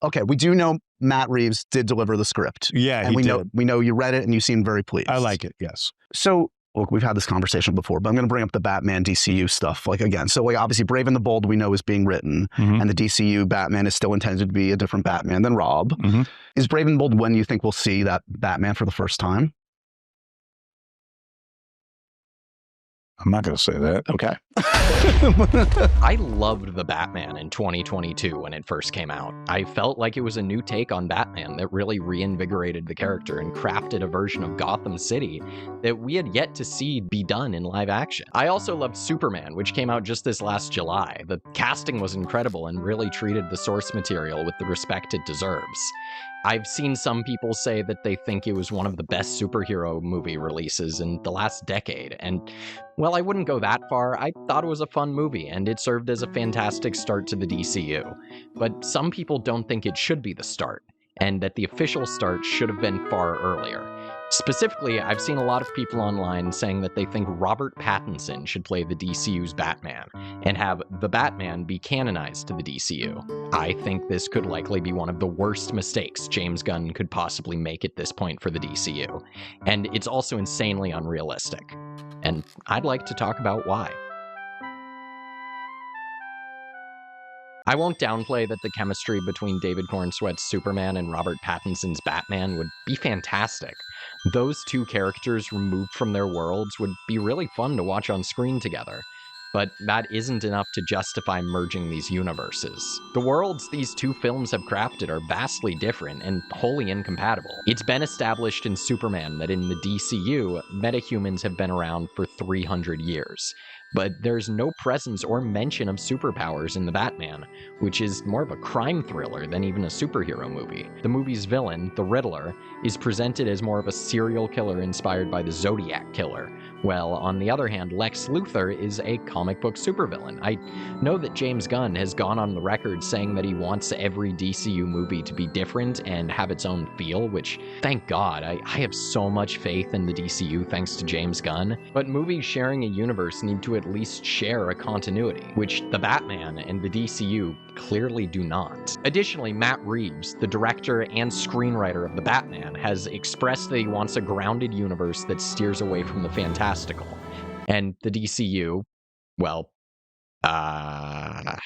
Okay, we do know Matt Reeves did deliver the script. Yeah, and he we did. know you read it and you seemed very pleased. I like it, yes. So, look, we've had this conversation before, but I'm going to bring up the Batman DCU stuff, like, again. So, like, obviously, Brave and the Bold we know is being written, and the DCU Batman is still intended to be a different Batman than Rob. Is Brave and the Bold when you think we'll see that Batman for the first time? I'm not going to say that. Okay. I loved the Batman in 2022 when it first came out. I felt like it was a new take on Batman that really reinvigorated the character and crafted a version of Gotham City that we had yet to see be done in live action. I also loved Superman, which came out just this last July. The casting was incredible and really treated the source material with the respect it deserves. I've seen some people say that they think it was one of the best superhero movie releases in the last decade, and well, I wouldn't go that far. I thought it was a fun movie, and it served as a fantastic start to the DCU. But some people don't think it should be the start, and that the official start should have been far earlier. Specifically, I've seen a lot of people online saying that they think Robert Pattinson should play the DCU's Batman, and have the Batman be canonized to the DCU. I think this could likely be one of the worst mistakes James Gunn could possibly make at this point for the DCU, and it's also insanely unrealistic. And I'd like to talk about why. I won't downplay that the chemistry between David Corenswet's Superman and Robert Pattinson's Batman would be fantastic. Those two characters removed from their worlds would be really fun to watch on screen together. But that isn't enough to justify merging these universes. The worlds these two films have crafted are vastly different and wholly incompatible. It's been established in Superman that in the DCU, metahumans have been around for 300 years. But there's no presence or mention of superpowers in the Batman, which is more of a crime thriller than even a superhero movie. The movie's villain, the Riddler, is presented as more of a serial killer inspired by the Zodiac Killer, while on the other hand, Lex Luthor is a comic book supervillain. I know that James Gunn has gone on the record saying that he wants every DCU movie to be different and have its own feel, which, thank God, I have so much faith in the DCU thanks to James Gunn, but movies sharing a universe need to at least share a continuity, which the Batman and the DCU clearly do not. Additionally, Matt Reeves, the director and screenwriter of the Batman, has expressed that he wants a grounded universe that steers away from the fantastical. And the DCU, well, about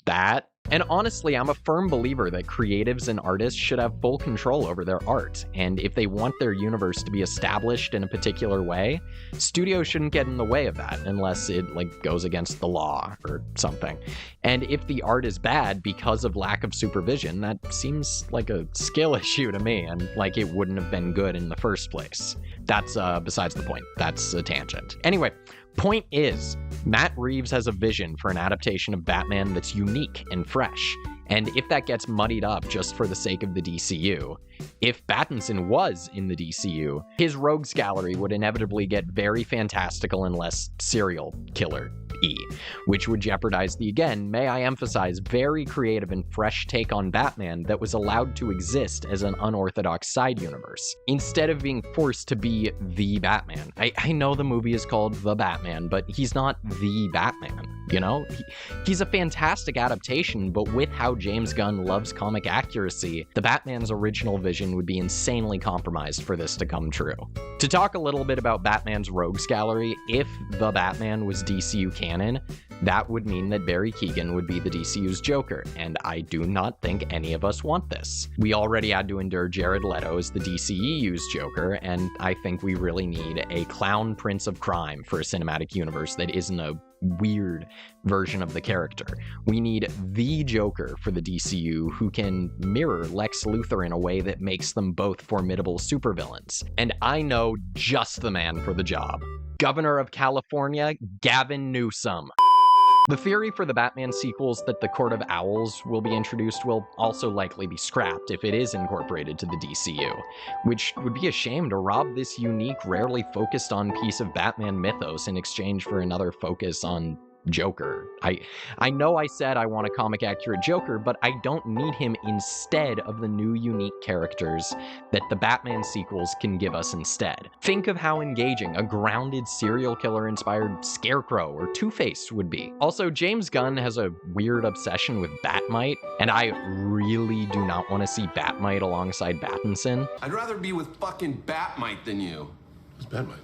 that. And honestly, I'm a firm believer that creatives and artists should have full control over their art, and if they want their universe to be established in a particular way, studios shouldn't get in the way of that unless it goes against the law or something. And if the art is bad because of lack of supervision, that seems like a skill issue to me, and like it wouldn't have been good in the first place. That's besides the point. That's a tangent. Anyway, point is, Matt Reeves has a vision for an adaptation of Batman that's unique and fresh, and if that gets muddied up just for the sake of the DCU, if Battinson was in the DCU, his rogues gallery would inevitably get very fantastical and less serial killer-y, which would jeopardize the, again, may I emphasize, very creative and fresh take on Batman that was allowed to exist as an unorthodox side universe, instead of being forced to be the Batman. I know the movie is called The Batman, but he's not the Batman, you know? He's a fantastic adaptation, but with how James Gunn loves comic accuracy, the Batman's original vision would be insanely compromised for this to come true. To talk a little bit about Batman's rogues gallery, if The Batman was DCU canon, that would mean that Barry Keoghan would be the DCU's Joker, and I do not think any of us want this. We already had to endure Jared Leto as the DCEU's Joker, and I think we really need a clown prince of crime for a cinematic universe that isn't a weird version of the character. We need the Joker for the DCU who can mirror Lex Luthor in a way that makes them both formidable supervillains. And I know just the man for the job. Governor of California, Gavin Newsom. The theory for the Batman sequels that the Court of Owls will be introduced will also likely be scrapped if it is incorporated to the DCU, which would be a shame to rob this unique, rarely focused on piece of Batman mythos in exchange for another focus on Joker. I know I said I want a comic accurate Joker, but I don't need him instead of the new unique characters that the Batman sequels can give us instead. Think of how engaging a grounded serial killer inspired Scarecrow or Two-Face would be. Also, James Gunn has a weird obsession with Batmite, and I really do not want to see Batmite alongside Battinson. I'd rather be with fucking Batmite than you. Who's Batmite?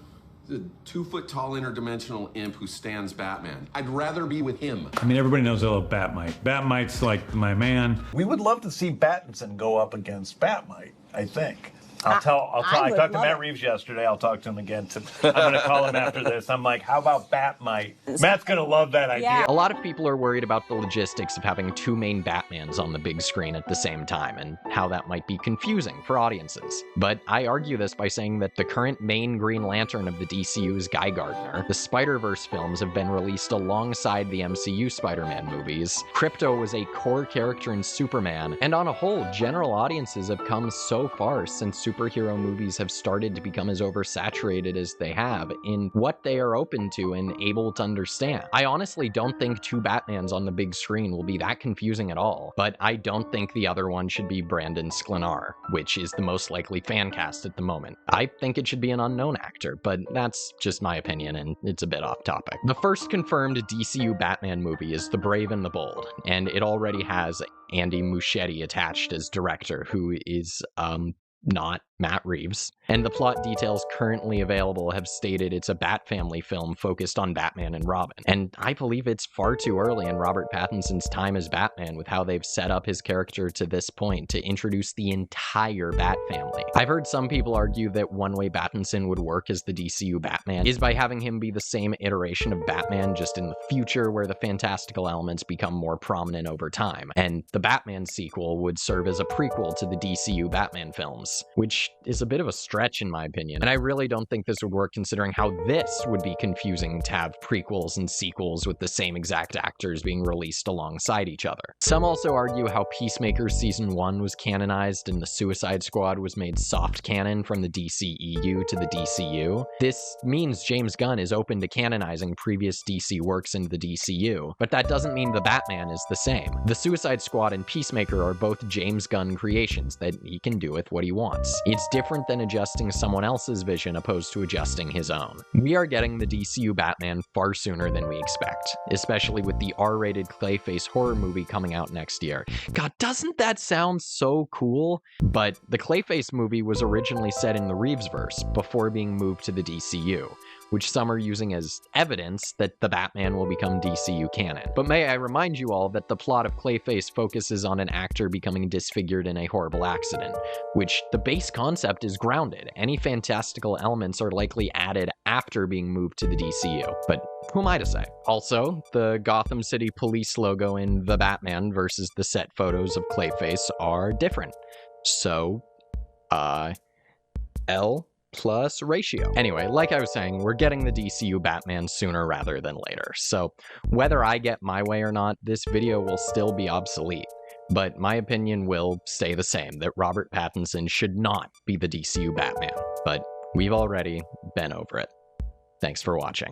The 2-foot-tall interdimensional imp who stands Batman. I'd rather be with him. I mean, everybody knows I love Batmite. Batmite's like my man. We would love to see Battinson go up against Batmite, I think. I talked to Matt Reeves yesterday. I'll talk to him again. I'm going to call him after this. I'm like, how about Batmite? Matt's going to love that idea. A lot of people are worried about the logistics of having two main Batmans on the big screen at the same time and how that might be confusing for audiences. But I argue this by saying that the current main Green Lantern of the DCU is Guy Gardner. The Spider-Verse films have been released alongside the MCU Spider-Man movies. Krypto was a core character in Superman, and on a whole, general audiences have come so far since superhero movies have started to become as oversaturated as they have in what they are open to and able to understand. I honestly don't think two Batmans on the big screen will be that confusing at all, but I don't think the other one should be Brandon Sklenar, which is the most likely fan cast at the moment. I think it should be an unknown actor, but that's just my opinion and it's a bit off topic. The first confirmed DCU Batman movie is The Brave and the Bold, and it already has Andy Muschietti attached as director, who is, not Matt Reeves. And the plot details currently available have stated it's a Bat family film focused on Batman and Robin. And I believe it's far too early in Robert Pattinson's time as Batman with how they've set up his character to this point to introduce the entire Bat family. I've heard some people argue that one way Pattinson would work as the DCU Batman is by having him be the same iteration of Batman just in the future where the fantastical elements become more prominent over time. And the Batman sequel would serve as a prequel to the DCU Batman films, which is a bit of a stretch in my opinion, and I really don't think this would work considering how this would be confusing to have prequels and sequels with the same exact actors being released alongside each other. Some also argue how Peacemaker Season 1 was canonized and the Suicide Squad was made soft canon from the DCEU to the DCU. This means James Gunn is open to canonizing previous DC works into the DCU, but that doesn't mean the Batman is the same. The Suicide Squad and Peacemaker are both James Gunn creations that he can do with what he wants. It's different than adjusting someone else's vision opposed to adjusting his own. We are getting the DCU Batman far sooner than we expect, especially with the R-rated Clayface horror movie coming out next year. God, doesn't that sound so cool? But the Clayface movie was originally set in the Reevesverse before being moved to the DCU, which some are using as evidence that the Batman will become DCU canon. But may I remind you all that the plot of Clayface focuses on an actor becoming disfigured in a horrible accident, which the base concept is grounded. Any fantastical elements are likely added after being moved to the DCU, but who am I to say? Also, the Gotham City police logo in The Batman versus the set photos of Clayface are different. So, L plus ratio. Anyway, like I was saying, we're getting the DCU Batman sooner rather than later. So whether I get my way or not, this video will still be obsolete. But my opinion will stay the same, that Robert Pattinson should not be the DCU Batman. But we've already been over it. Thanks for watching.